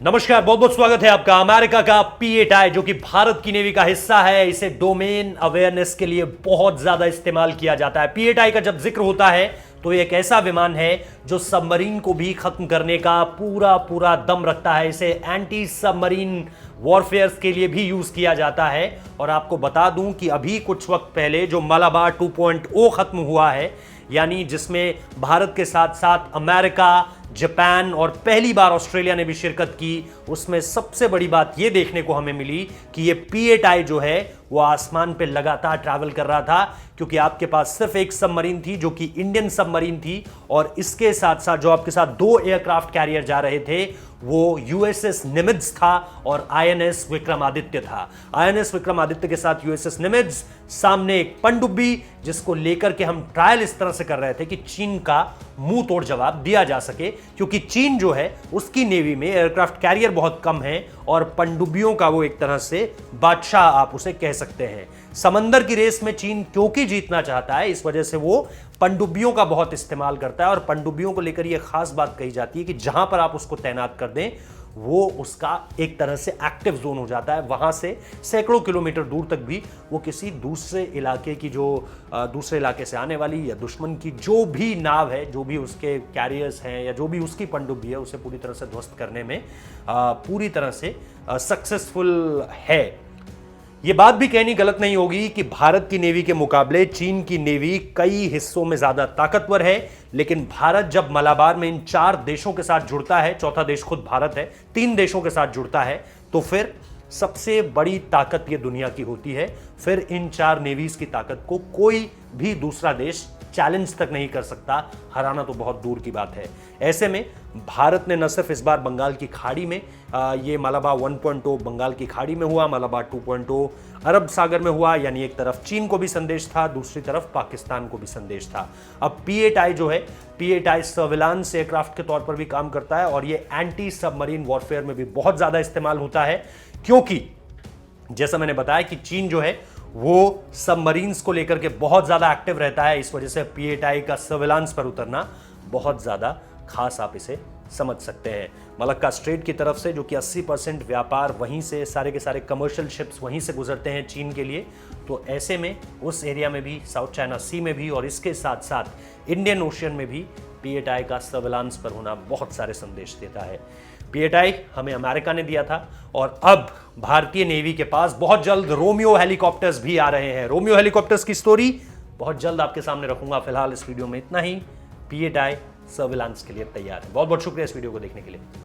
नमस्कार, बहुत बहुत स्वागत है आपका। अमेरिका का P8I जो कि भारत की नेवी का हिस्सा है, इसे डोमेन अवेयरनेस के लिए बहुत ज्यादा इस्तेमाल किया जाता है। P8I का जब जिक्र होता है तो ये एक ऐसा विमान है जो सबमरीन को भी खत्म करने का पूरा पूरा दम रखता है। इसे एंटी सबमरीन वॉरफेयर के लिए भी यूज किया जाता है। और आपको बता दूं कि अभी कुछ वक्त पहले जो मलाबार 2.0 खत्म हुआ है, यानी जिसमें भारत के साथ साथ अमेरिका, जापान और पहली बार ऑस्ट्रेलिया ने भी शिरकत की, उसमें सबसे बड़ी बात यह देखने को हमें मिली कि यह P8I जो है वो आसमान पे लगातार ट्रैवल कर रहा था, क्योंकि आपके पास सिर्फ एक सबमरीन थी जो कि इंडियन सबमरीन थी, और इसके साथ साथ जो आपके साथ दो एयरक्राफ्ट कैरियर जा रहे थे वो यूएसएस निमित्ज था और आईएनएस विक्रमादित्य था। आईएनएस विक्रमादित्य के साथ यूएसएस निमित्ज, सामने एक पनडुब्बी जिसको लेकर के हम ट्रायल इस तरह से कर रहे थे कि चीन का मुंह तोड़ जवाब दिया जा सके, क्योंकि चीन जो है उसकी नेवी में एयरक्राफ्ट कैरियर बहुत कम है और पनडुब्बियों का वो एक तरह से बादशाह आप उसे कह सकते हैं। समंदर की रेस में चीन क्योंकि जीतना चाहता है, इस वजह से वो पनडुब्बियों का बहुत इस्तेमाल करता है। और पनडुब्बियों को लेकर यह खास बात कही जाती है कि जहां पर आप उसको तैनात कर दें वो उसका एक तरह से एक्टिव जोन हो जाता है। वहां से सैकड़ों किलोमीटर दूर तक भी वो किसी दूसरे इलाके की दूसरे इलाके से आने वाली या दुश्मन की जो भी नाव है, जो भी उसके कैरियर्स हैं या जो भी उसकी पनडुब्बी है, उसे पूरी तरह से ध्वस्त करने में पूरी तरह से सक्सेसफुल है। यह बात भी कहनी गलत नहीं होगी कि भारत की नेवी के मुकाबले चीन की नेवी कई हिस्सों में ज्यादा ताकतवर है, लेकिन भारत जब मलाबार में इन 4 देशों के साथ जुड़ता है, चौथा देश खुद भारत है, 3 देशों के साथ जुड़ता है, तो फिर सबसे बड़ी ताकत ये दुनिया की होती है। फिर इन 4 नेवीज की ताकत को कोई भी दूसरा देश चैलेंज तक नहीं कर सकता, हराना तो बहुत दूर की बात है। ऐसे में भारत ने न सिर्फ इस बार बंगाल की खाड़ी में, ये मलाबार 1.0 बंगाल की खाड़ी में हुआ, मलाबार 2.0 अरब सागर में हुआ, यानी एक तरफ चीन को भी संदेश था, दूसरी तरफ पाकिस्तान को भी संदेश था। अब P8I जो है, P8I सर्विलांस एयरक्राफ्ट के तौर पर भी काम करता है और ये एंटी सबमरीन वॉरफेयर में भी बहुत ज्यादा इस्तेमाल होता है, क्योंकि जैसा मैंने बताया कि चीन जो है वो सबमरीन्स को लेकर के बहुत ज्यादा एक्टिव रहता है। इस वजह से P8I का सर्विलांस पर उतरना बहुत ज्यादा खास आप इसे समझ सकते हैं। मलक्का स्ट्रेट की तरफ से, जो कि 80% व्यापार वहीं से, सारे के सारे कमर्शियल शिप्स वहीं से गुजरते हैं चीन के लिए, तो ऐसे में उस एरिया में भी, साउथ चाइना सी में भी और इसके साथ साथ इंडियन ओशियन में भी P8I का सर्विलांस पर होना बहुत सारे संदेश देता है। P8I हमें अमेरिका ने दिया था और अब भारतीय नेवी के पास बहुत जल्द रोमियो हेलीकॉप्टर्स भी आ रहे हैं। रोमियो हेलीकॉप्टर्स की स्टोरी बहुत जल्द आपके सामने रखूंगा। फिलहाल इस वीडियो में इतना ही। P8I सर्विलांस के लिए तैयार है। बहुत बहुत शुक्रिया इस वीडियो को देखने के लिए।